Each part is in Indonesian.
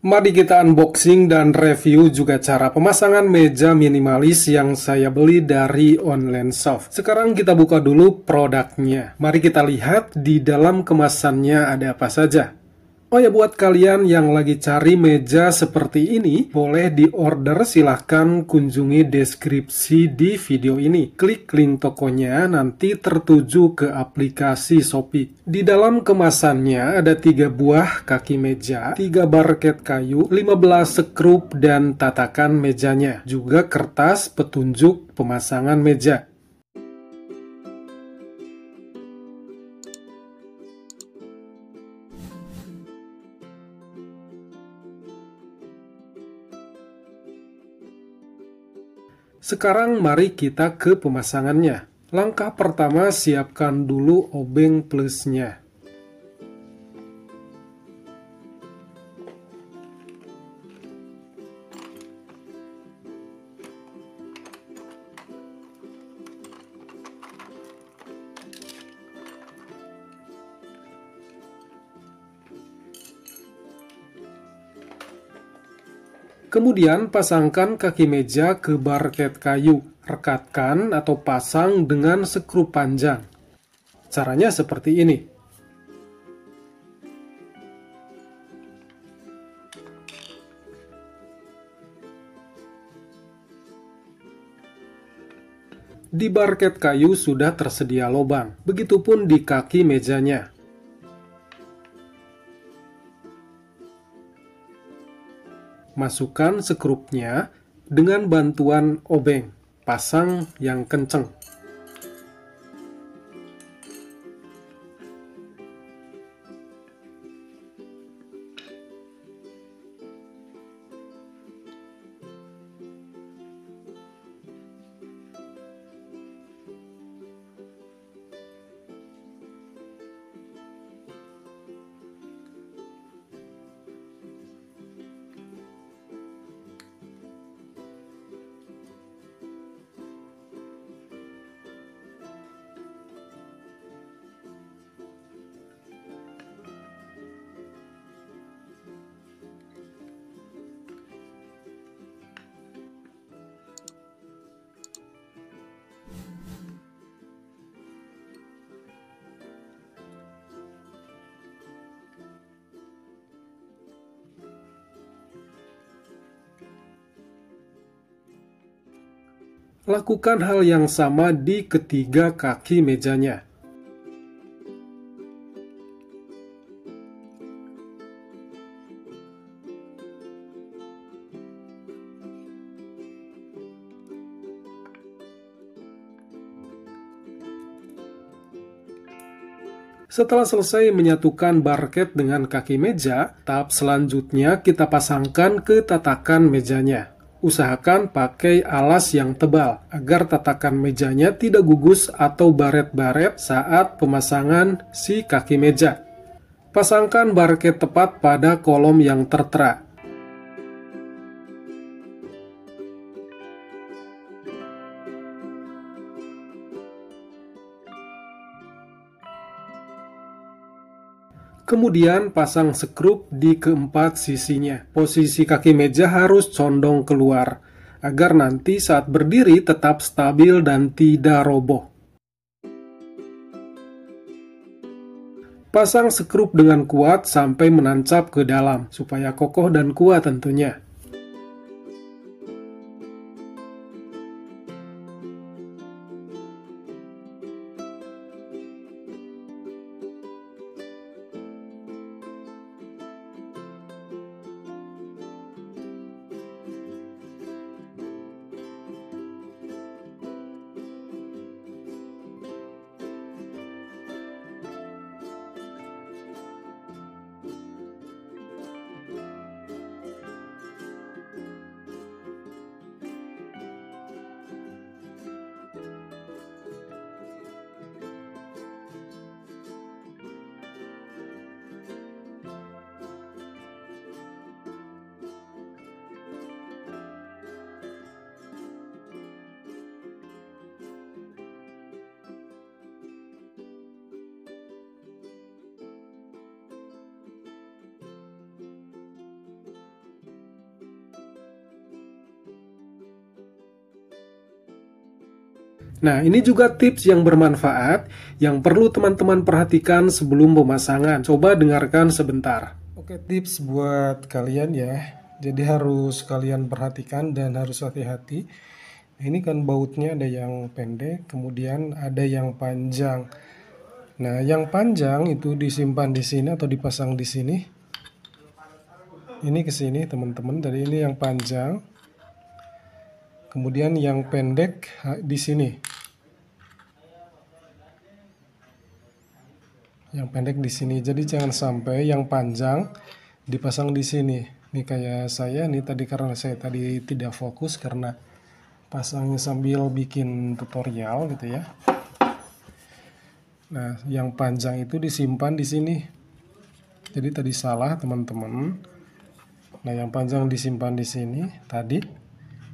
Mari kita unboxing dan review juga cara pemasangan meja minimalis yang saya beli dari online shop. Sekarang kita buka dulu produknya. Mari kita lihat di dalam kemasannya ada apa saja. Oh ya, buat kalian yang lagi cari meja seperti ini, boleh diorder, silahkan kunjungi deskripsi di video ini. Klik link tokonya, nanti tertuju ke aplikasi Shopee. Di dalam kemasannya ada 3 buah kaki meja, 3 barket kayu, 15 sekrup dan tatakan mejanya. Juga kertas petunjuk pemasangan meja. Sekarang mari kita ke pemasangannya. Langkah pertama, siapkan dulu obeng plusnya. Kemudian pasangkan kaki meja ke barket kayu. Rekatkan atau pasang dengan skru panjang. Caranya seperti ini. Di barket kayu sudah tersedia lubang. Begitupun di kaki mejanya. Masukkan sekrupnya dengan bantuan obeng. Pasang yang kenceng. Lakukan hal yang sama di ketiga kaki mejanya. Setelah selesai menyatukan barket dengan kaki meja, tahap selanjutnya kita pasangkan ke tatakan mejanya. Usahakan pakai alas yang tebal agar tatakan mejanya tidak gugus atau baret-baret saat pemasangan si kaki meja. Pasangkan barket tepat pada kolom yang tertera. Kemudian pasang skrup di keempat sisinya. Posisi kaki meja harus condong keluar, agar nanti saat berdiri tetap stabil dan tidak roboh. Pasang skrup dengan kuat sampai menancap ke dalam, supaya kokoh dan kuat tentunya. Nah, ini juga tips yang bermanfaat yang perlu teman-teman perhatikan sebelum pemasangan. Coba dengarkan sebentar. Oke, tips buat kalian ya. Jadi harus kalian perhatikan dan harus hati-hati. Ini kan bautnya ada yang pendek, kemudian ada yang panjang. Nah, yang panjang itu disimpan di sini atau dipasang di sini. Ini ke sini, teman-teman. Dari ini yang panjang. Kemudian yang pendek di sini. Yang pendek di sini. Jadi jangan sampai yang panjang dipasang di sini. Ini kayak saya nih tadi, karena saya tadi tidak fokus karena pasangnya sambil bikin tutorial gitu ya. Nah, yang panjang itu disimpan di sini. Jadi tadi salah, teman-teman. Nah, yang panjang disimpan di sini tadi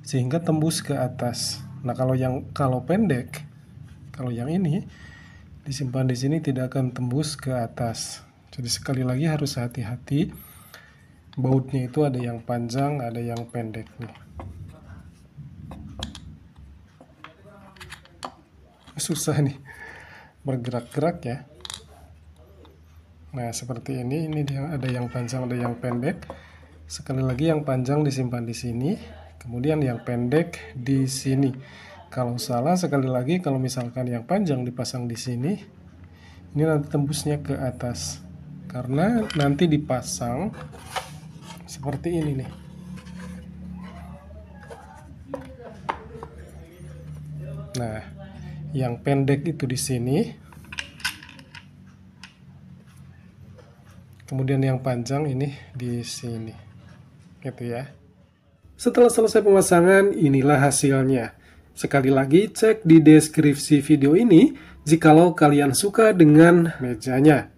sehingga tembus ke atas. Nah, kalau pendek, kalau yang ini disimpan di sini tidak akan tembus ke atas. Jadi sekali lagi harus hati-hati. Bautnya itu ada yang panjang, ada yang pendek nih. Susah nih bergerak-gerak ya. Nah, seperti ini dia ada yang panjang, ada yang pendek. Sekali lagi yang panjang disimpan di sini, kemudian yang pendek di sini. Kalau salah sekali lagi, kalau misalkan yang panjang dipasang di sini, ini nanti tembusnya ke atas. Karena nanti dipasang seperti ini nih. Nah, yang pendek itu di sini. Kemudian yang panjang ini di sini. Gitu ya. Setelah selesai pemasangan, inilah hasilnya. Sekali lagi, cek di deskripsi video ini jikalau kalian suka dengan mejanya.